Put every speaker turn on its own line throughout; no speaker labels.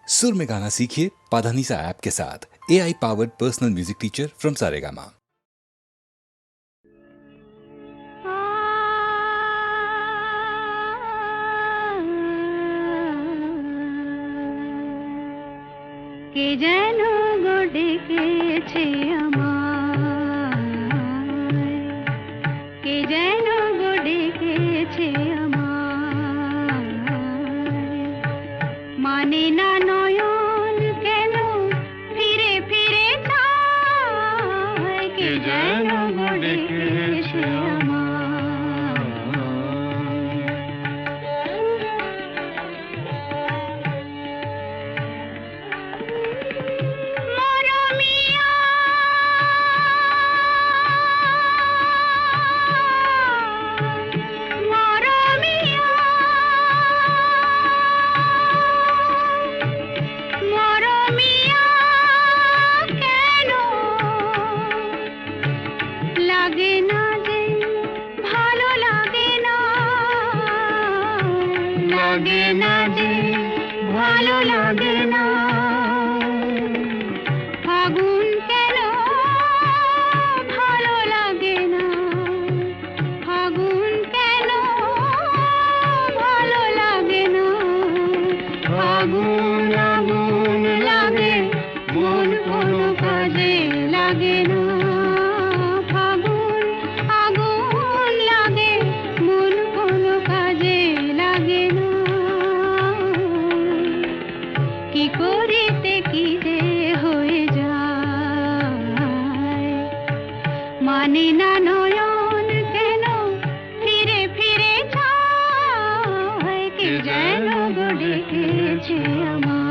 सुर में गाना सीखिए पाधानीसा ऐप के साथ। AI powered personal music teacher from Saregama.
কে যেন গো ডেকেছে আমায়, কে যেন গো ডেকেছে আমায়, মানে না নয়ন কেন ফিরে ফিরে চায়, কে যেন গো ডেকেছে আমায়। লাগে না যে ভালো লাগে না, ফাগুন কেন ভালো লাগে না, ফাগুন কেন ভালো লাগে না, ফাগুন আগুন লাগে মন কোনো কাজে লাগে না, ফাগুন আগুন লাগে মন কোনো কাজে লাগে না, কি করিতে কি যে হয়ে যায়, মানে না নয়ন কেন ফিরে ফিরে চায়, কে যেন গো ডেকেছে আমায়।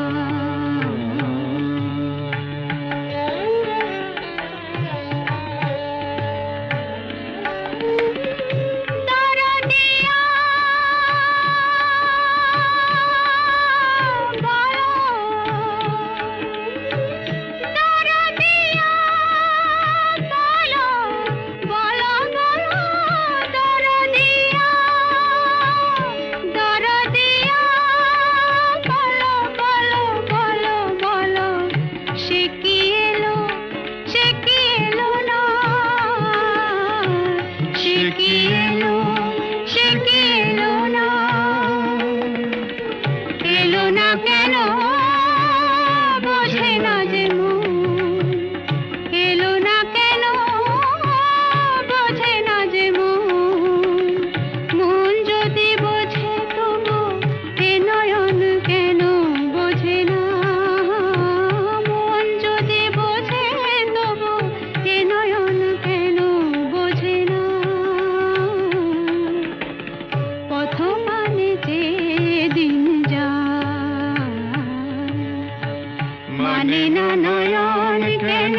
মানে না নয়ন কেন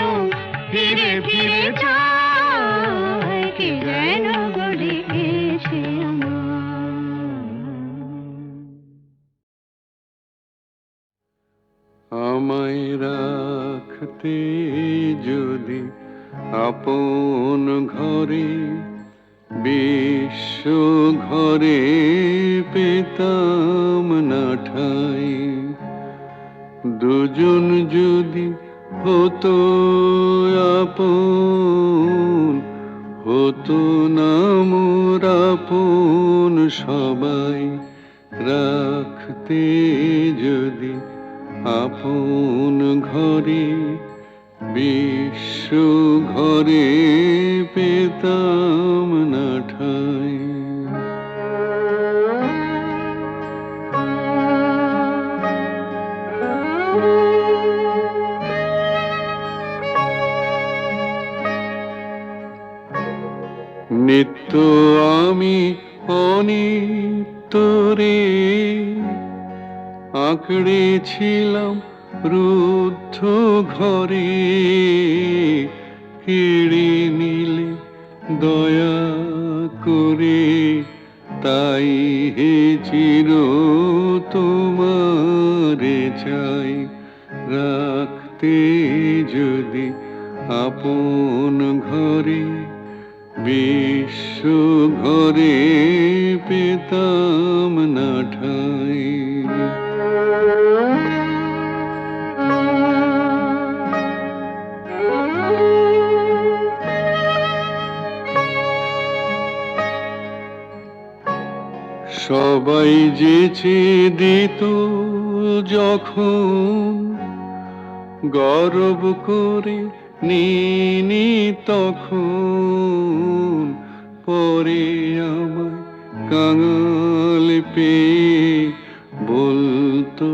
ফিরে ফিরে চায়, কে যেন গো ডেকেছে
আমায় রাখতে যদি আপন ঘরে, বিশ্ব ঘরে পেতাম না ঠাই, দুজন যদি হতো আপন, হতো না মোর আপন সবাই, রাখতে যদি আপন ঘরে, বিশ্ব ঘরে পেতাম না ঠাই। নিত্য আমি অনিত্য রে আঁকড়েছিলাম রুদ্ধ ঘরে, কেড়ে নিলে দয়া করে, তাই হে চির তোমারে চাই, রাখতে যদি আপন ঘরে, বিশ্ব ঘরে পেতাম না ঠাই। সবাই যেচে দিত যখন, গর্ব করে নিনি তখন, পরে আমায় কাঙাল পেয়ে বলতো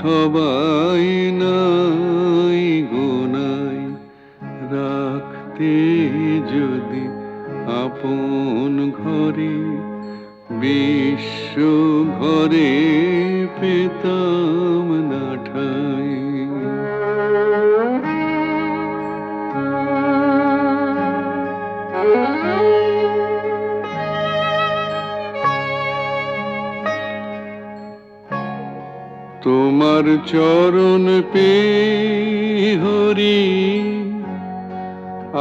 সবাই নাই গোনাই, রাখতে যদি আপন ঘরে বিশ্ব ঘরে পেতাম না ঠাই। তোমার চরণ পেয়ে হরি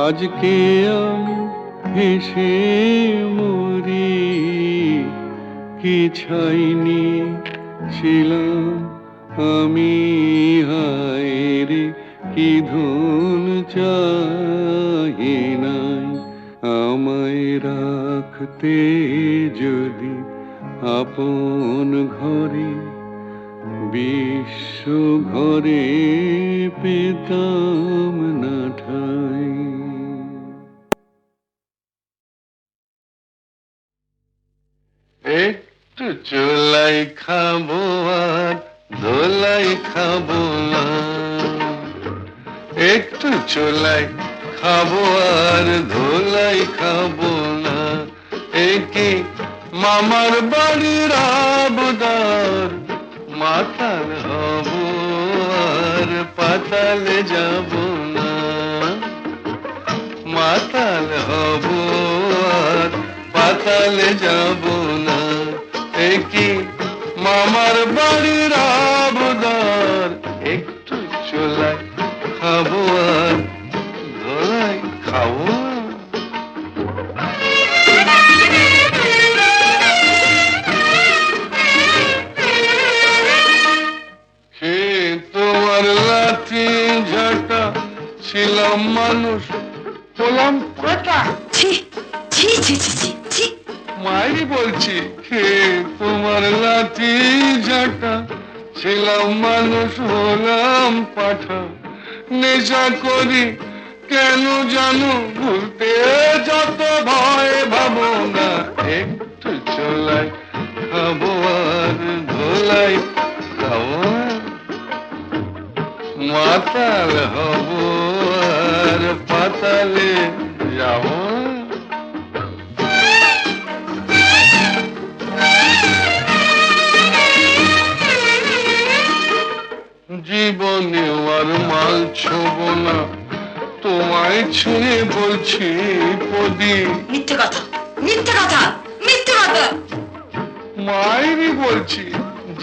আজকে আমি হেসে মরি, কি ছাইনি ছিলাম আমি, হায় রে কি ধন চাহি নাই, আমায় রাখতে যদি আপন ঘরে বিশ্ব ঘরে পেতাম না ঠাই। একটু চোলাই খাবো আর ধোলাই খাবো না, একটু চোলাই খাবো আর ধোলাই খাবো না, একে মামার বাড়ির আবদার, মাতাল হব আর পাতালে যাব না, মাতাল হব আর পাতালে যাব না, একি মামার বাড়ির আবদার, একটু চোলাই খাবো আর ধোলাই খাবো না। তোমার লাঠি ঝাঁটা ছিলাম মানুষ হলাম কাটা, মায়েরই বলছি, হে তোমার লাঠি ঝাঁটা ছিলাম মানুষ হলাম পাঠা, নেশা করি কেন জানো ভুলতে যত ভয় ভাবো না, একটু চোলাই খাবো আর ধোলাই খাবো না, মাতাল হব আর পাতালে যাব। জীবনে আর মাল ছোব না, তোমায় ছুঁয়ে বলছি পদি,
মিথ্যে কথা, মিথ্যে কথা, মিথ্যে কথা।
মায়েরই বলছি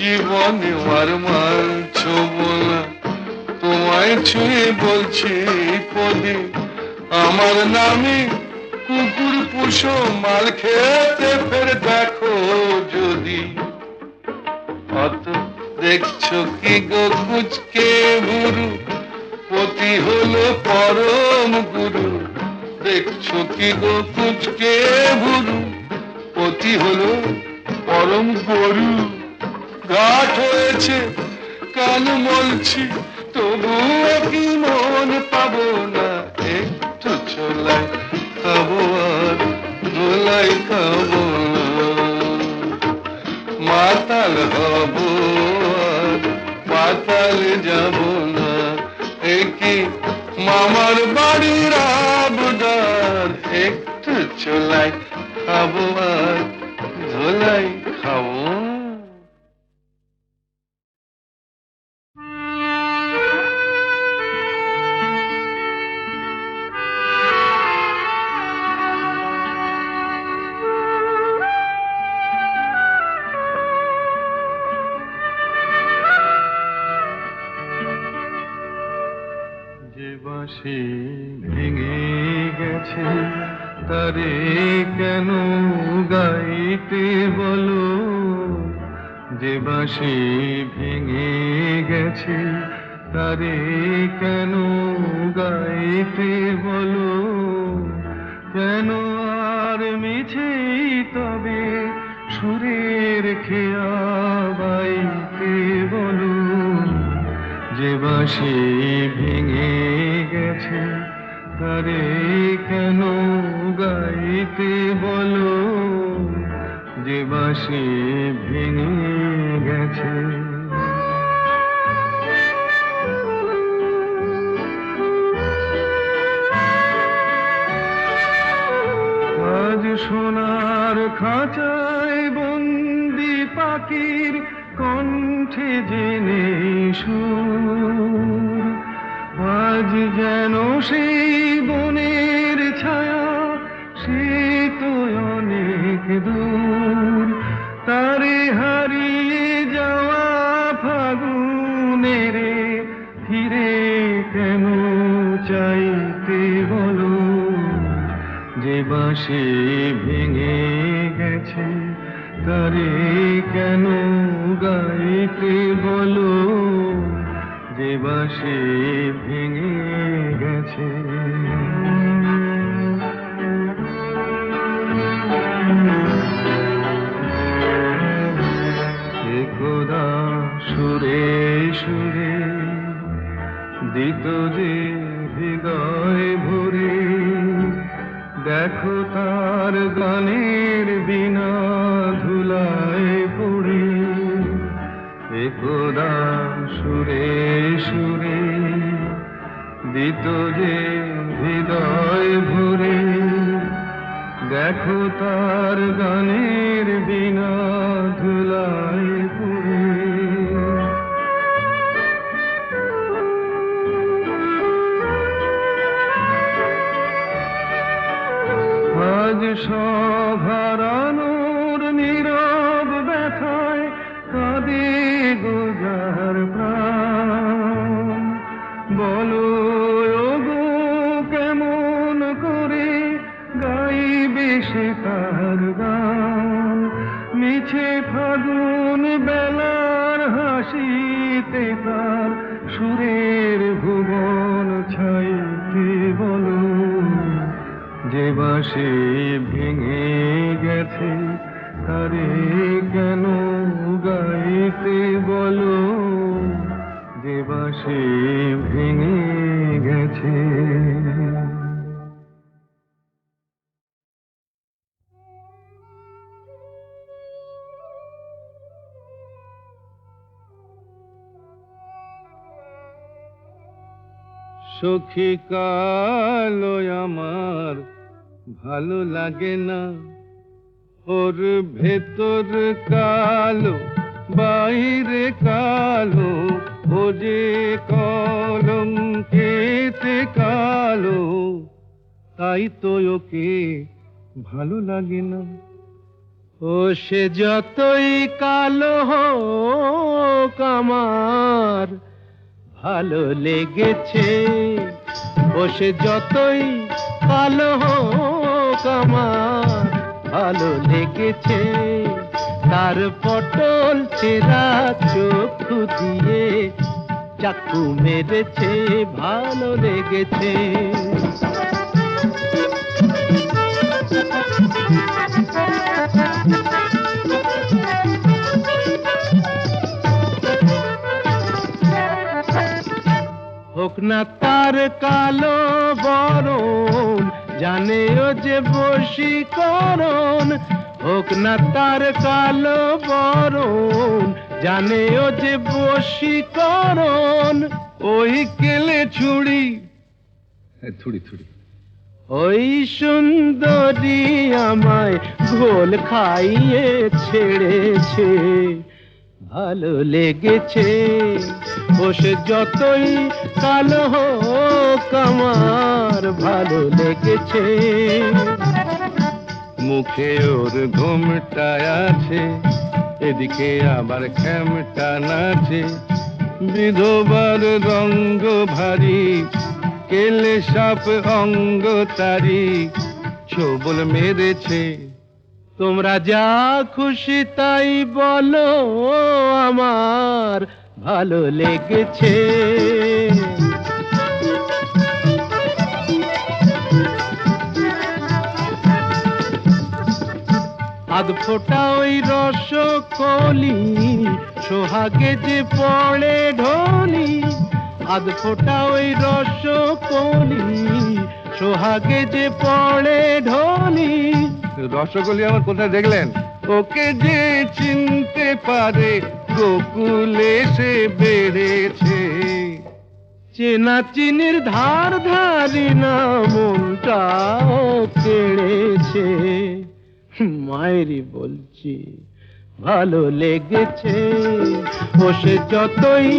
জীবনে আর মাল ছোব না, তোমায় ছুঁয়ে বলছি পদি, আমার নামে কুকুর পুষো মাল খেতে ফের দেখো যদি, অত দেখছো কি গো কুচকে গুরু, পতি হলো পরম গুরু, দেখছো কি গো কুচকে গুরু, পতি হলো পরম গুরু, ঘাট হয়েছে কান মলছি তবুও কি মন পাবো না, একটু চোলাই খাবো আর ধোলাই খাবো না, মাতাল হব আর পাতাল যাব না, একি মামার বাড়ির আবদার, একটু চোলাই খাবো আর ধোলাই খাবো। বাঁশি ভেঙে গেছে তারে কেন গাইতে বলো, যে বাঁশি ভেঙে গেছে তারে কেন গাইতে বলো, কেন আর মিছেই তবে সুরের খেয়া যে বাঁশি ভেঙে গেছে তারে কেন গাইতে বলো, যে বাঁশি ভেঙে গেছে। আজ সোনার খাঁচায় বন্দি পাখির কণ্ঠে জেনে সুর, আজ যেন সেই বনের ছায়া সে তো অনেক দূর, তারে হারিয়ে যাওয়া ফাগুনের ফিরে কেন চাইতে বলো, যে বাঁশি ভেঙে গেছে তারে কেন গাইতে বলো, যে বাঁশি ভেঙে গেছে। একদা সুরে সুরে দিত যে হৃদয় ভরে, দেখো তার গানের বিনা ধুলায় পড়ে। একদা সুরে সুরে দিত যে হৃদয় ভরে, দেখো তার গানের বিনা ধুলায় পড়ে। আজ সভারানোর নীরব ব্যথায় কাঁদে গোজার প্রাণ, বলো ওগো কেমন করে গাইবে সে তার গান, মিছে ফাগুন বেলার হাসিতে তার সুরের ভুবন ছাইতে বলো, যে বাঁশি ভেঙে গেছে তারে কেন গাইতে বলো, যে বাঁশি ভেঙে গেছে। সখী কালো আমার ভালো লাগে না, ওর ভেতর কালো বাইরে কালো, ও যে কলঙ্কেতে কালো, তাই তো ওকে ভালো লাগে না। ও সে যতই কালো হোক আমার ভালো লেগেছে, ও সে যতই কালো হোক আমার ভালো লেগেছে, তার পটল ছেঁড়া চক্ষু দিয়ে চাকু মেরেছে ভালো লেগেছে। হোক না তার কালো বরণ, জানে ও যে বশীকরণ, হোক না তার কালো বরণ, জানে ও যে বশীকরণ, ওই কেলে ছুড়ি থুড়ি থুড়ি, ওই সুন্দরী আমায় ঘোল খাইয়ে ছেড়েছে ভালো লেগেছে, ও সে যতই কালো হোক আমার ভালো লেগেছে। মুখে ওর ঘুমটা আছে, এদিকে আবার খেমটা নাচে, বিধবার রঙ্গ ভারী, কেলে সাপ অঙ্গ তারি, ছোবল মেরেছে। তোমরা যা খুশি তাই বলো আমার ভালো লেগেছে। আধ ফোটা ওই রসকলি সোহাগে যে পড়ে ঢলি, আধ ফোটা ওই রসকলি সোহাগে যে পড়ে ঢলি। রসকলি আমার কোথায় দেখলেন? ওকে যে চিনতে পারে গোকুলে সে বেড়েছে। চেনা চিনির ধার ধারি না মনটা কেড়েছে। মায়েরই বলছি ভালো লেগেছে, ও সে যতই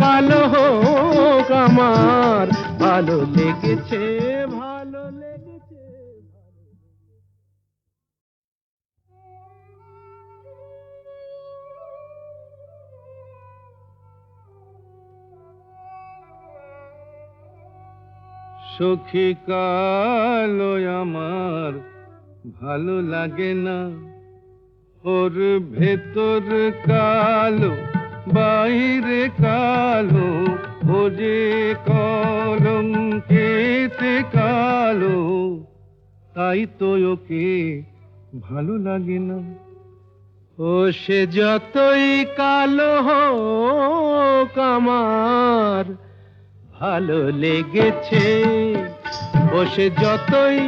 কালো হোক আমার ভালো লেগেছে, ভালো লেগেছে। সখী কালো আমার ভালো লাগে না, ওর ভেতর কালো বাইরে কালো, ও যে কলঙ্কেতে কালো, তাই তো ওকে ভালো লাগে না। ও সে যতই কালো হোক আমার ভালো লেগেছে, ও সে যতই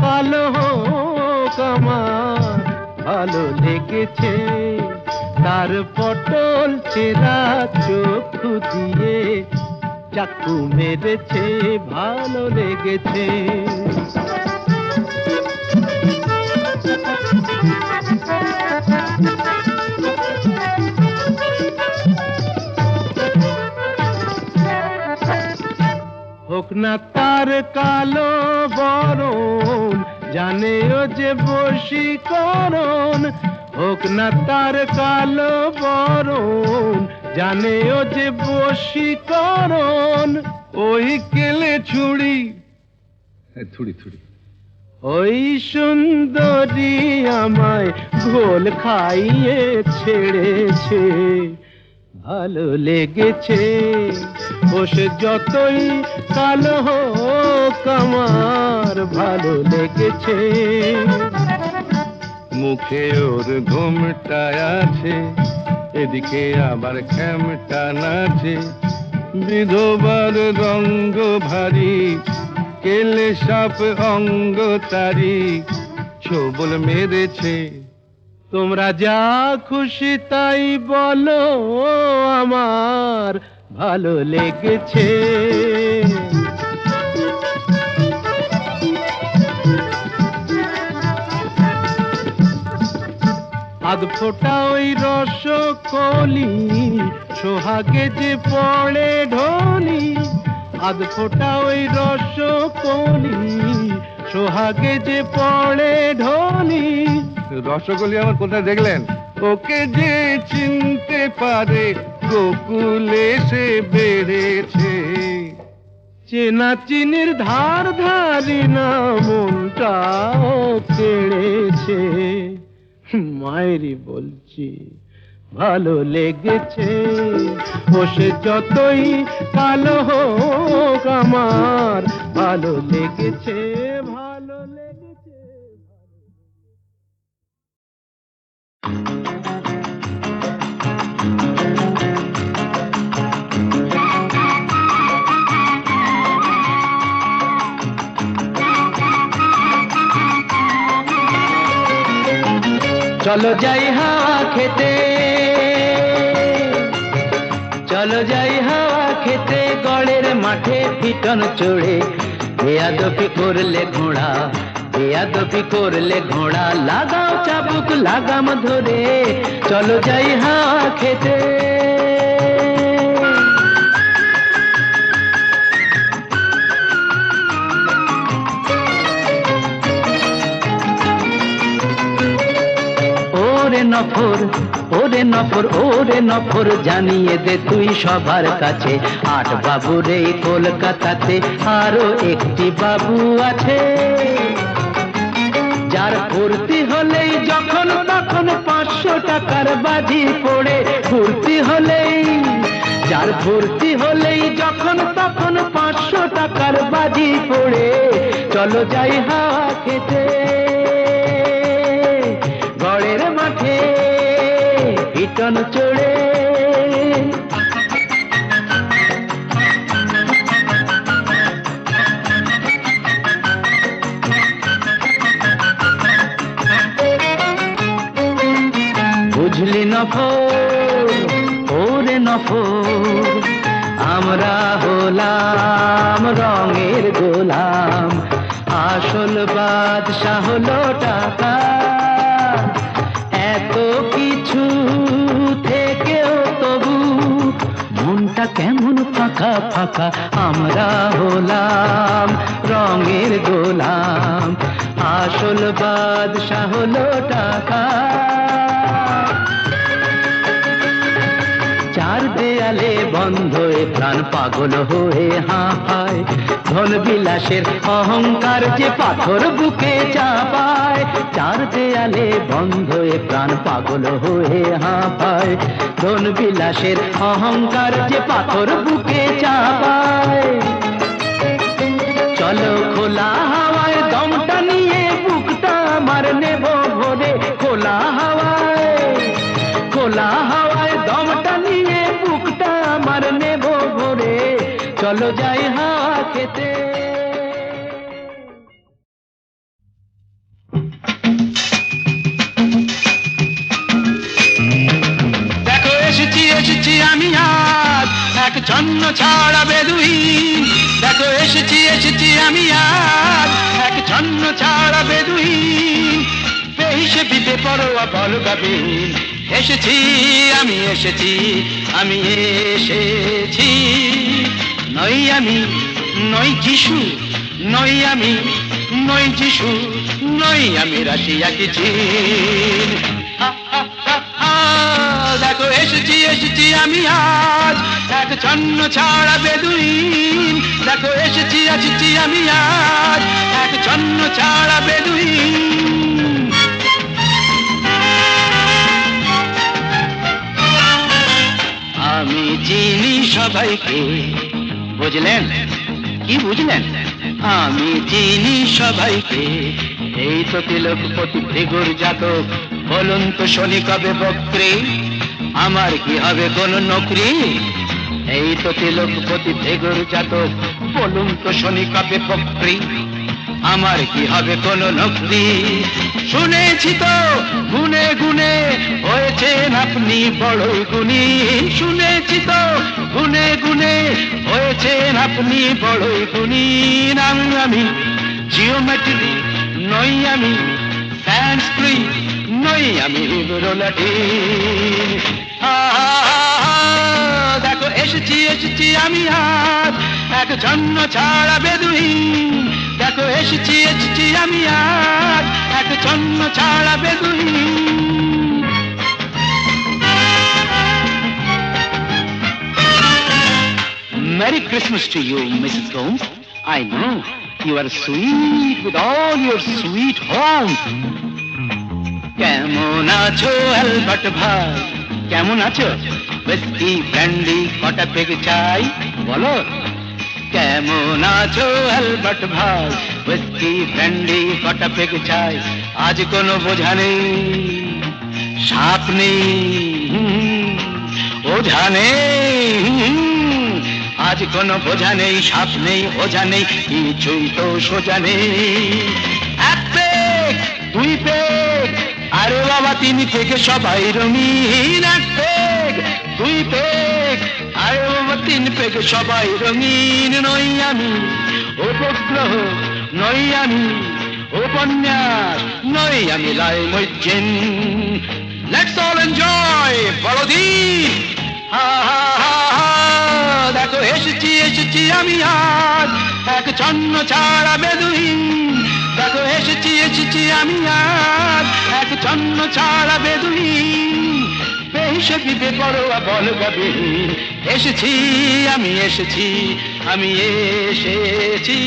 কালো হোক আমার ভালো লেগেছে। তার পটল চেরা চক্ষু দিয়ে চাকু মেরেছে, ভালো লেগেছে। হোক না তার কালো বরণ, জানে ও যে বশীকরণ। হোক না তার কালো বরণ, জানে ও যে বশীকরণ। ওই কেলে ছুরি থুড়ি থুড়ি, ওই সুন্দরী আমায় ঘোল খাইয়ে ছেড়েছে, ভালো লেগেছে। ও সে যতই কালো হোক আমার ভালো লেগেছে। মুখে ওর ঘুমটা আছে, এদিকে আবার খ্যামটা নাচে। বিধবার রঙ্গ ভারী, কেলে সাপ অঙ্গ তারি, ছোবল মেরেছে। তোমরা যা খুশি তাই বলো আমার ভালো লেগেছে। আধ ফোটা ওই রসকলি সোহাগে যে পড়ে ঢলি। আধ ফোটা ওই রসকলি সোহাগে যে পড়ে ঢলি। রসকলি আমার কোথায় দেখলেন? ওকে যে চিনতে পারে গোকুলে সে বেড়েছে। চেনা চিনির ধার ধারি না মনটা কেড়েছে। মায়েরই বলছি ভালো লেগেছে, ও সে যতই কালো হোক আমার ভালো লেগেছে, ভালো লেগেছে। চলো যাই হাওয়া খেতে, চলো যাই হাওয়া খেতে, গড়ের মাঠে পিটন চড়ে। বেয়াদবি করলে ঘোড়া, বেয়াদবি করলে ঘোড়া, লাগাও চাবুক লাগাম ধরে। চলো যাই হাওয়া খেতে। ওরে নফর, ওরে নফর, ওরে নফর, জানিয়ে দে তুই সবার কাছে। 8 বাবুর এই কলকাতাতে আরো একটি বাবু আছে, যার ফুর্তি হলেই যখন তখন 500 টাকার বাজি পড়ে। ফুর্তি হলেই, যার ফুর্তি হলেই যখন তখন 500 টাকার বাজি পড়ে। চলো যাই হাওয়া খেতে, গড়ের মাঠে পিটন চড়ে। আমরা হলাম রঙের গোলাম, আসল বাদশা হলো টাকা। এত কিছু থেকেও তবু মনটা কেমন ফাঁকা ফাঁকা, আমরা হলাম রঙের গোলাম, আসল বাদশা হলো টাকা। চার দেয়ালে বন্ধ এ প্রাণ পাগল হয়ে হাঁপায়, ধন বিলাসের অহংকার যে পাথর বুকে চাপায়। চার দেয়ালে বন্ধ এ প্রাণ পাগল হয়ে হাঁপায়, ধন বিলাসের অহংকার যে পাথর বুকে চাপায়। চলো খোলা হাওয়ায় দমটা নিয়ে বুকটা আমার নেব ভরে, খোলা হাওয়ায়, খোলা হাওয়ায় দমটা নিয়ে বুকটা আমার নেব ভরে, চলো যাই হাওয়া খেতে। দেখো এসেছি এসেছি আমি আজ এক ছন্ন ছাড়া বেদুইন, দেখো এসেছি এসেছি আমি আজ এক ছন্ন ছাড়া বেদুইন, বেহিসেবি বেপরোয়া বলগাবিন। এসেছি আমি এসেছি আমি এসেছি, নই আমি নই যিশু, নই আমি নই যিশু, নই আমি রাশিয়া কি চীন। দেখো এসেছি এসেছি আমি আজ এক ছন্ন ছাড়া বেদুইন, দেখো এসেছি এসেছি আমি আজ এক ছন্ন ছাড়া বেদুইন। আমি চিনি সবাইকে, বুঝলেন কি বুঝলেন? আমি চিনি সবাইকে, এই তো তিলকপতি ভৃগুর জাতক, বলুন তো শনি কবে বক্রে, আমার কি হবে কোন নকরি? এই তো তিলকপতি ভৃগুর জাতক, বলুন তো শনি কবে বক্রে, আমার কি হবে কোন নকরি? শুনেছি তো গুনে গুনে হয়েছেন আপনি বড়ই গুণী, শুনেছি তো গুনে গুনে হয়েছেন আপনি বড়ই গুণী। আমি জিওমেট্রি নই, আমি সংস্কৃত নই, আমি লাটিন। দেখো এসেছি এসেছি আমি আজ এক ছন্ন ছাড়া বেদুইন, দেখো এসেছি এসেছি আমি আজ এক ছন্ন ছাড়া বেদুইন। Merry Christmas to you, Mrs. Gomes. I know you are sweet with all your sweet home. কেমন আছো অ্যালবার্ট ভাই, কেমন আছো? হুইস্কি ব্র্যান্ডি কটা পেগ চাই বলো। কেমন আছো অ্যালবার্ট ভাই, হুইস্কি ব্র্যান্ডি কটা পেগ চাই। আজ কোনো বোঝা নেই, সাপ নেই, ওঝা নেই, আজ কোনো বোঝা নেই, সাপ নেই, ওঝা নেই, কিছুই তো সোজা নেই। এক পেগ দুই পেগ আরে বাবা তিন পেগে সবাই রঙিন, এক পেগ দুই পেগ আরে বাবা তিন পেগে সবাই রঙিন। নই আমি উপগ্রহ, নই আমি উপন্যাস, নই আমি লাই মজ্জিন। লেটস অল এনজয় বড়দিন। দেখো এসেছি এসেছি আমি আজ এক ছন্ন ছাড়া বেদুইন, দেখো এসেছি এসেছি আমি আজ এক ছন্ন ছাড়া বেদুইন। বেহিসেবি বেপরোয়া বলগাবিন। এসেছি আমি এসেছি আমি এসেছি।